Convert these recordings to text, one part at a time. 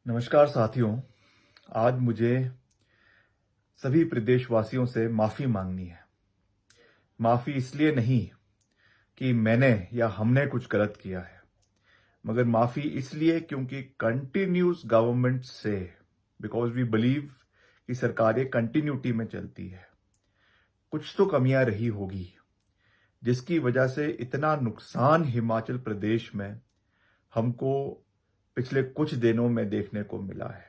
नमस्कार साथियों। आज मुझे सभी प्रदेशवासियों से माफ़ी मांगनी है। माफ़ी इसलिए नहीं कि मैंने या हमने कुछ गलत किया है, मगर माफ़ी इसलिए क्योंकि कंटिन्यूस गवर्नमेंट से, बिकॉज वी बिलीव कि सरकारें कंटिन्यूटी में चलती है, कुछ तो कमियां रही होगी जिसकी वजह से इतना नुकसान हिमाचल प्रदेश में हमको पिछले कुछ दिनों में देखने को मिला है।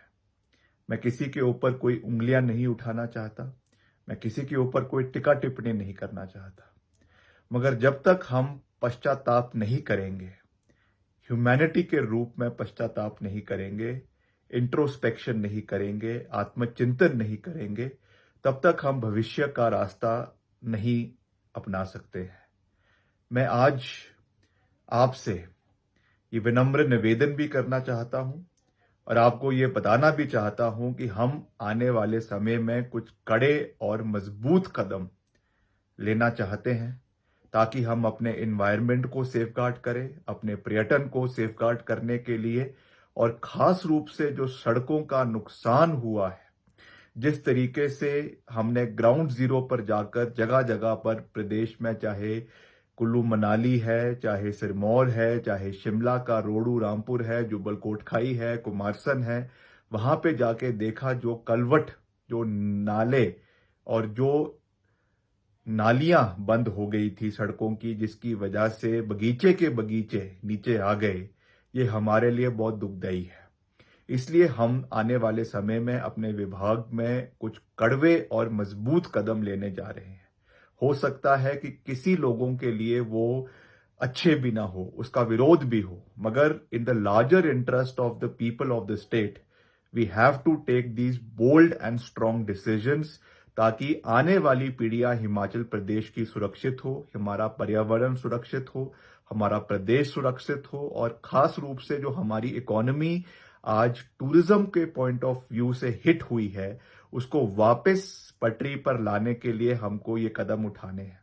मैं किसी के ऊपर कोई उंगलियां नहीं उठाना चाहता, मैं किसी के ऊपर कोई टिक्का टिप्पणी नहीं करना चाहता, मगर जब तक हम पश्चाताप नहीं करेंगे, ह्यूमैनिटी के रूप में पश्चाताप नहीं करेंगे, इंट्रोस्पेक्शन नहीं करेंगे, आत्मचिंतन नहीं करेंगे, तब तक हम भविष्य का रास्ता नहीं अपना सकते हैं। मैं आज आपसे ये विनम्र निवेदन भी करना चाहता हूं और आपको ये बताना भी चाहता हूं कि हम आने वाले समय में कुछ कड़े और मजबूत कदम लेना चाहते हैं ताकि हम अपने एनवायरनमेंट को सेफगार्ड करें, अपने पर्यटन को सेफगार्ड करने के लिए, और खास रूप से जो सड़कों का नुकसान हुआ है, जिस तरीके से हमने ग्राउंड जीरो पर जाकर जगह जगह पर प्रदेश में, चाहे कुल्लू मनाली है, चाहे सिरमौर है, चाहे शिमला का रोडू रामपुर है, जुब्बल कोटखाई है, कुमारसन है, वहां पे जाके देखा जो कलवट, जो नाले और जो नालियां बंद हो गई थी सड़कों की, जिसकी वजह से बगीचे के बगीचे नीचे आ गए, ये हमारे लिए बहुत दुखदाई है। इसलिए हम आने वाले समय में अपने विभाग में कुछ कड़वे और मजबूत कदम लेने जा रहे हैं। हो सकता है कि किसी लोगों के लिए वो अच्छे भी ना हो, उसका विरोध भी हो, मगर in the larger interest of the people of the state we have to take these bold and strong decisions, ताकि आने वाली पीढ़ियां हिमाचल प्रदेश की सुरक्षित हो, हमारा पर्यावरण सुरक्षित हो, हमारा प्रदेश सुरक्षित हो, और खास रूप से जो हमारी इकोनॉमी आज टूरिज्म के पॉइंट ऑफ व्यू से हिट हुई है, उसको वापस पटरी पर लाने के लिए हमको ये कदम उठाने हैं।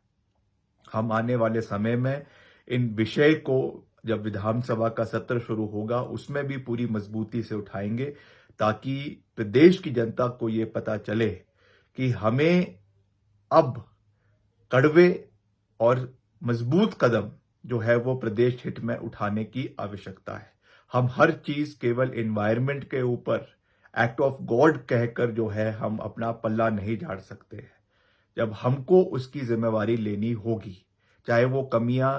हम आने वाले समय में इन विषय को, जब विधानसभा का सत्र शुरू होगा, उसमें भी पूरी मजबूती से उठाएंगे, ताकि प्रदेश की जनता को ये पता चले कि हमें अब कड़वे और मजबूत कदम जो है वो प्रदेश हित में उठाने की आवश्यकता है। हम हर चीज केवल एनवायरनमेंट के ऊपर एक्ट ऑफ गॉड कहकर जो है हम अपना पल्ला नहीं झाड़ सकते हैं। जब हमको उसकी जिम्मेवारी लेनी होगी, चाहे वो कमियां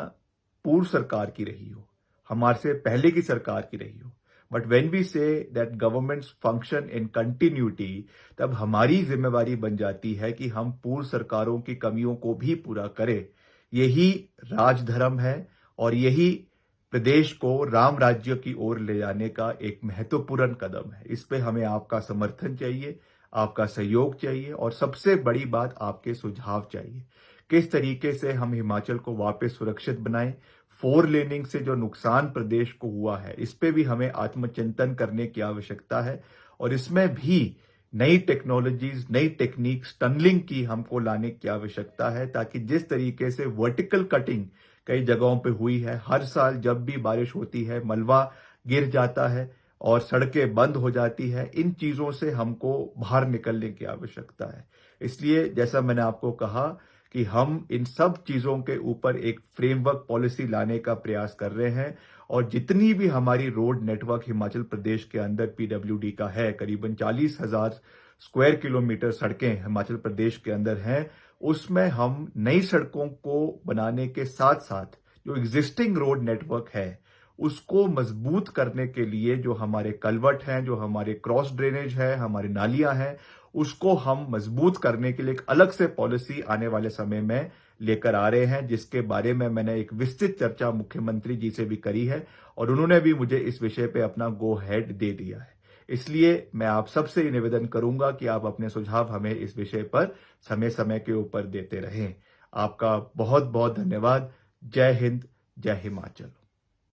पूर्व सरकार की रही हो, हमारे से पहले की सरकार की रही हो, but when we say that governments function in continuity, तब हमारी जिम्मेवारी बन जाती है कि हम पूर्व सरकारों की कमियों को भी पूरा करें। यही राजधर्म है और यही प्रदेश को राम राज्य की ओर ले जाने का एक महत्वपूर्ण कदम है। इस पे हमें आपका समर्थन चाहिए, आपका सहयोग चाहिए, और सबसे बड़ी बात आपके सुझाव चाहिए। किस तरीके से हम हिमाचल को वापस सुरक्षित बनाएं, फोर लेनिंग से जो नुकसान प्रदेश को हुआ है, इस पे भी हमें आत्मचिंतन करने की आवश्यकता है, और इसमें भी नई टेक्नोलॉजीज, नई टेक्निक, टनलिंग की हमको लाने की आवश्यकता है, ताकि जिस तरीके से वर्टिकल कटिंग कई जगहों पे हुई है, हर साल जब भी बारिश होती है मलबा गिर जाता है और सड़कें बंद हो जाती है, इन चीजों से हमको बाहर निकलने की आवश्यकता है। इसलिए जैसा मैंने आपको कहा कि हम इन सब चीजों के ऊपर एक फ्रेमवर्क पॉलिसी लाने का प्रयास कर रहे हैं, और जितनी भी हमारी रोड नेटवर्क हिमाचल प्रदेश के अंदर पीडब्ल्यूडी का है, करीबन 40,000 स्क्वायर किलोमीटर सड़कें हिमाचल प्रदेश के अंदर हैं, उसमें हम नई सड़कों को बनाने के साथ साथ जो एग्जिस्टिंग रोड नेटवर्क है उसको मजबूत करने के लिए, जो हमारे कलवट हैं, जो हमारे क्रॉस ड्रेनेज है, हमारी नालियां हैं, उसको हम मजबूत करने के लिए एक अलग से पॉलिसी आने वाले समय में लेकर आ रहे हैं, जिसके बारे में मैंने एक विस्तृत चर्चा मुख्यमंत्री जी से भी करी है, और उन्होंने भी मुझे इस विषय पे अपना गो हेड दे दिया है। इसलिए मैं आप सबसे निवेदन करूंगा कि आप अपने सुझाव हमें इस विषय पर समय समय के ऊपर देते रहें। आपका बहुत बहुत धन्यवाद। जय हिंद, जय हिमाचल।